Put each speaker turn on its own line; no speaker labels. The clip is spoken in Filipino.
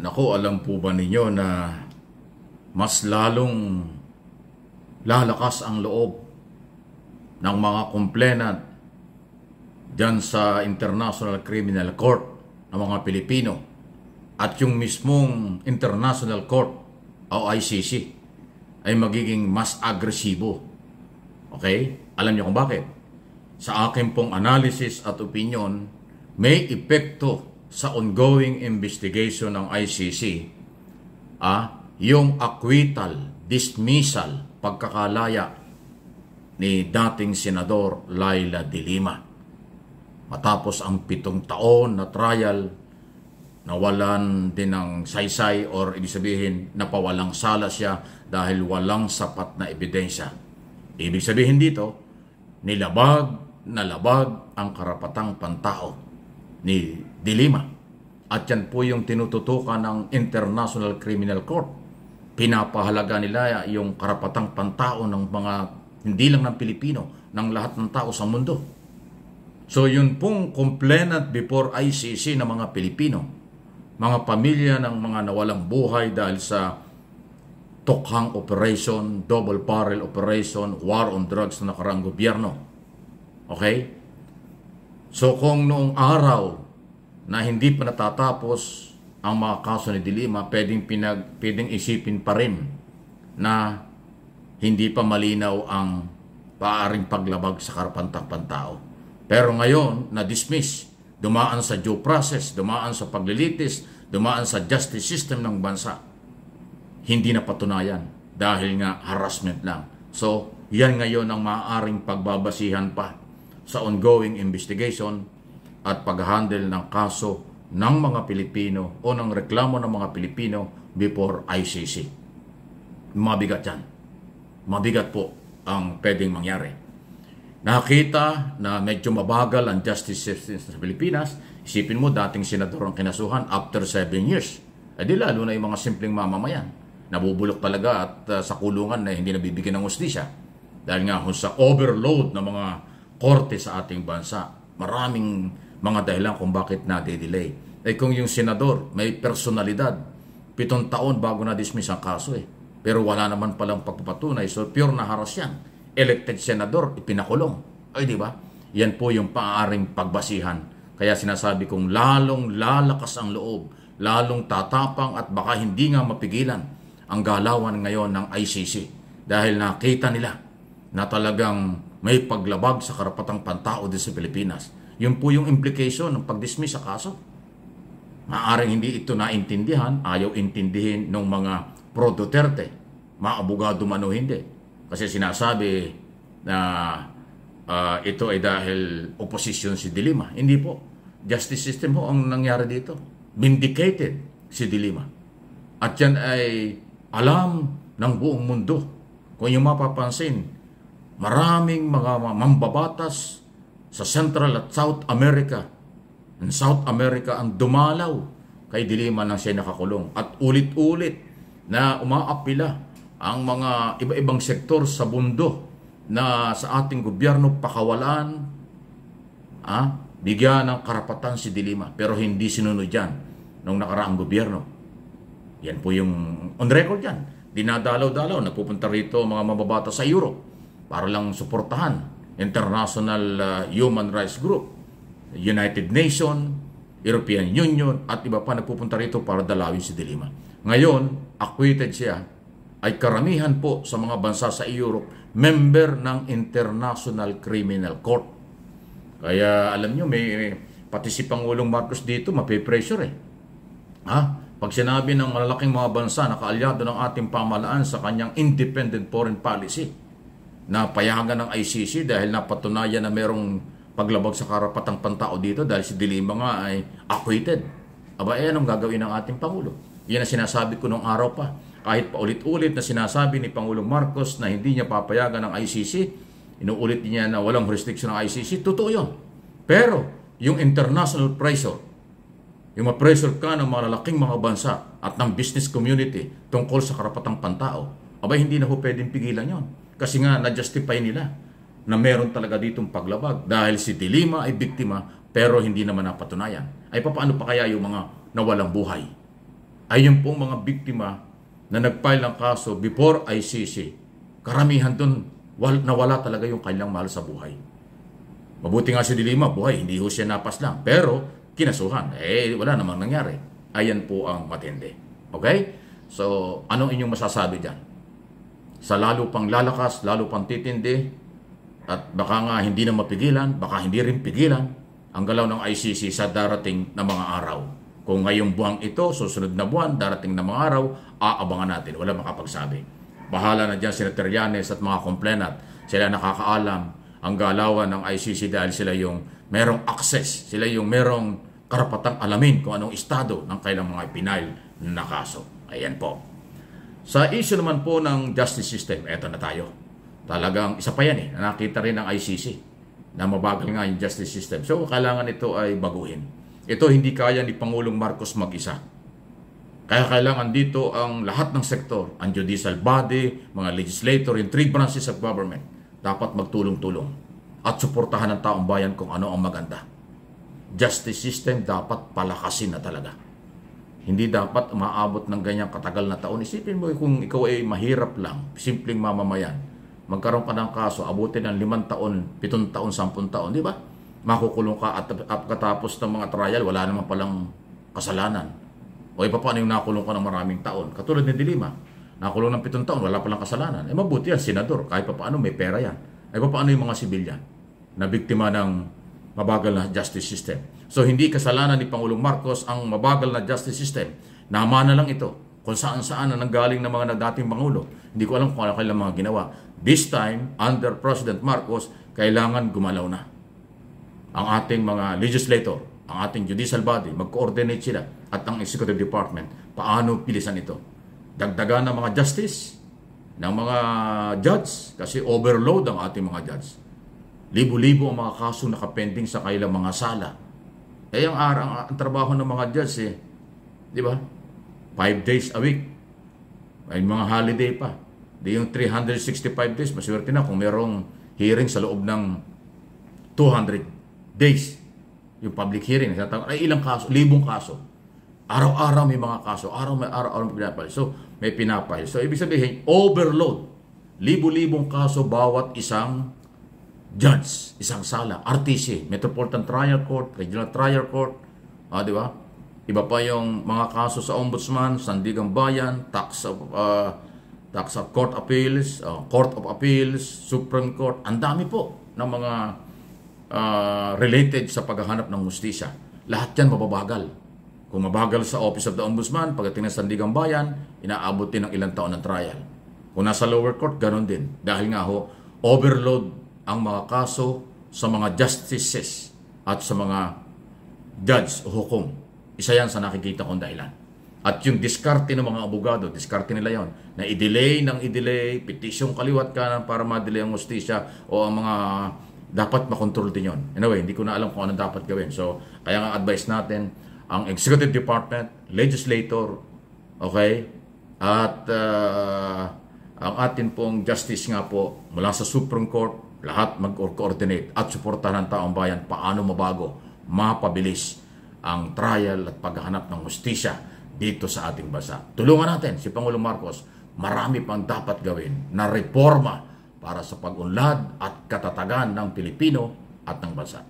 Naku, alam po ba ninyo na mas lalong lalakas ang loob ng mga complainant dyan sa International Criminal Court ng mga Pilipino at yung mismong International Court o ICC ay magiging mas agresibo. Okay? Alam niyo kung bakit? Sa akin pong analysis at opinion, may epekto sa ongoing investigation ng ICC yung acquittal, dismissal, pagkakalaya ni dating Senador Leila de Lima. Matapos ang 7 taon na trial, nawalan din ng saysay or ibig sabihin napawalang sala siya dahil walang sapat na ebidensya. Ibig sabihin dito, nalabag ang karapatang pantao ni de Lima. At yan po yung tinututukan ng International Criminal Court. Pinapahalaga nila yung karapatang pantao ng mga, hindi lang ng Pilipino, ng lahat ng tao sa mundo. So yun pong complainant before ICC ng mga Pilipino, mga pamilya ng mga nawalang buhay dahil sa tukhang operation, double barrel operation, war on drugs na nakaraang gobyerno. Okay? So kung noong araw na hindi pa natatapos ang mga kaso ni de Lima, pwedeng isipin pa rin na hindi pa malinaw ang paaring paglabag sa karapatang pantao. Pero ngayon, na-dismiss, dumaan sa due process, dumaan sa paglilitis, dumaan sa justice system ng bansa. Hindi na patunayan dahil nga harassment lang. So, yan ngayon ang maaaring pagbabasihan pa sa ongoing investigation at pag-handle ng kaso ng mga Pilipino o ng reklamo ng mga Pilipino before ICC. Mabigat yan. Mabigat po ang pwedeng mangyari. Nakita na medyo mabagal ang justice system sa Pilipinas. Isipin mo, dating senador ang kinasuhan after 7 years. E di lalo na yung mga simpleng mamamayan. Nabubulok talaga at sa kulungan na hindi nabibigyan ng hustisya. Dahil nga sa overload ng mga korte sa ating bansa. Maraming mga dahilan kung bakit na-delay. Kung yung senador may personalidad, 7 taon bago na-dismiss ang kaso Pero wala naman palang pagpapatunay. So pure na haras yan. Elected senador, ipinakulong. Di ba? Yan po yung paaaring pagbasihan. Kaya sinasabi kong lalong lalakas ang loob, lalong tatapang at baka hindi nga mapigilan ang galawan ngayon ng ICC. Dahil nakita nila na talagang may paglabag sa karapatang pantao din sa Pilipinas. Yun po yung implication ng pag-dismiss sa kaso. Maaaring hindi ito naintindihan, ayaw intindihin ng mga pro-Duterte, mga abogado man o hindi. Kasi sinasabi na ito ay dahil opposition si de Lima. Hindi po. Justice system ho ang nangyari dito. Vindicated si de Lima. At yan ay alam ng buong mundo. Kung yung mapapansin, maraming mga mambabatas sa Central at South America. In South America ang dumalaw kay de Lima nang siya nakakulong. At ulit-ulit na umaapila ang mga iba-ibang sektor sa mundo na sa ating gobyerno pakawalan, bigyan ng karapatan si de Lima. Pero hindi sinunod yan nung nakaraang gobyerno. Yan po yung on record yan. Dinadalaw-dalaw, nagpupunta rito mga mababata sa Europe para lang suportahan International Human Rights Group, United Nations, European Union, at iba pa nagpupunta rito para dalawin si de Lima. Ngayon, acquitted siya, ay karamihan po sa mga bansa sa Europe, member ng International Criminal Court. Kaya alam nyo, pati si Pangulong Marcos dito, mapipressure Pag sinabi ng malalaking mga bansa na kaalyado ng ating pamahalaan sa kanyang independent foreign policy, na payagan ng ICC dahil napatunayan na merong paglabag sa karapatang pantao dito dahil si de Lima nga ay acquitted. Anong gagawin ng ating Pangulo? Yan ang sinasabi ko nung araw pa. Kahit paulit-ulit na sinasabi ni Pangulong Marcos na hindi niya papayagan ng ICC, inuulit niya na walang restriction ng ICC, totoo yun. Pero yung international pressure, yung ma-pressure ka ng mga lalaking mga bansa at ng business community tungkol sa karapatang pantao, hindi na ho pwedeng pigilan yon. Kasi nga, na-justify nila na meron talaga ditong paglabag dahil si de Lima ay biktima pero hindi naman napatunayan. Paano pa kaya yung mga nawalang buhay? ay yung pong mga biktima na nag-file ng kaso before ICC. Karamihan doon nawala talaga yung kanilang mahal sa buhay. Mabuti nga si Dilima, buhay, hindi ho siya napas lang. Pero kinasuhan, wala namang nangyari. Ayan po ang matindi. Okay? So, anong inyong masasabi dyan? Sa lalo pang lalakas, lalo pang titindi, at baka nga hindi na mapigilan, baka hindi rin pigilan ang galaw ng ICC sa darating na mga araw. Kung ngayong buwang ito, susunod na buwan, darating na mga araw, aabangan natin. Wala makapagsabi. Bahala na dyan si Trillanes at mga complainant. Sila nakakaalam ang galawan ng ICC dahil sila yung merong access, sila yung merong karapatang alamin kung anong estado ng kailang mga ipinail na kaso. Ayan po. Sa issue naman po ng justice system, eto na tayo. Talagang isa pa yan nakita rin ng ICC na mabagal nga yung justice system. So, kailangan ito ay baguhin. Ito hindi kaya ni Pangulong Marcos mag-isa. Kaya kailangan dito ang lahat ng sektor, ang judicial body, mga legislator, yung 3 branches of government, dapat magtulong-tulong at suportahan ng taong bayan kung ano ang maganda. Justice system dapat palakasin na talaga. Hindi dapat umaabot ng ganyang katagal na taon. Isipin mo kung ikaw ay mahirap lang, simpleng mamamayan, magkaroon ka ng kaso, abutin ng 5 taon, 7 taon, 10 taon, di ba? Makukulong ka at katapos ng mga trial, wala naman palang kasalanan. O iba paano yung nakulong ka ng maraming taon? Katulad ni Dilima, nakulong ng 7 taon, wala palang kasalanan. Mabuti yan, senador, kahit pa paano may pera yan. Iba paano yung mga sibilyan na biktima ng mabagal na justice system. So hindi kasalanan ni Pangulong Marcos ang mabagal na justice system. Nama na lang ito kung saan-saan na nanggaling ng mga dating Pangulo. Hindi ko alam kung ano kailang mga ginawa. This time, under President Marcos, kailangan gumalaw na ang ating mga legislator, ang ating judicial body, mag-coordinate sila at ang executive department. Paano pilisan ito? Dagdagan ng mga justice, ng mga judge, kasi overload ang ating mga judge. Libo-libo ang mga kaso nakapending sa kailang mga sala. Ang trabaho ng mga judge, di ba? 5 days a week. May mga holiday pa. Di yung 365 days, maswerte na kung merong hearing sa loob ng 200 days. Yung public hearing, ay ilang kaso, libong kaso. Araw-araw may mga kaso, araw-araw may pinapile. So, may pinapile. So, ibig sabihin, overload. Libo-libong kaso bawat isang judge, isang sala, RTC, Metropolitan Trial Court, Regional Trial Court, di ba? Iba pa yung mga kaso sa Ombudsman, Sandigang Bayan, Tax of Court Appeals, Court of Appeals, Supreme Court. Ang dami po ng mga related sa paghahanap ng hustisya. Lahat yan mababagal. Kung mabagal sa Office of the Ombudsman, pagdating ng Sandigang Bayan, inaabot din ng ilang taon ng trial. Kung nasa lower court, ganun din. Dahil nga overload ang mga kaso sa mga justices at sa mga judge o hukom. Isa yan sa nakikita kong dahilan. At yung diskarte ng mga abogado, diskarte nila yon na i-delay, petisyong kaliwat kanan para ma-delay ang hustisya o ang mga dapat makontrol din yon. Anyway, hindi ko na alam kung ano dapat gawin. So, kaya nga advice natin, ang executive department, legislator, okay, at ang atin pong justice nga po mula sa Supreme Court, lahat mag-coordinate at suportahan ng taong bayan paano mabago, mapabilis ang trial at paghahanap ng hustisya dito sa ating bansa. Tulungan natin si Pangulong Marcos. Marami pang dapat gawin na reforma para sa pag-unlad at katatagan ng Pilipino at ng bansa.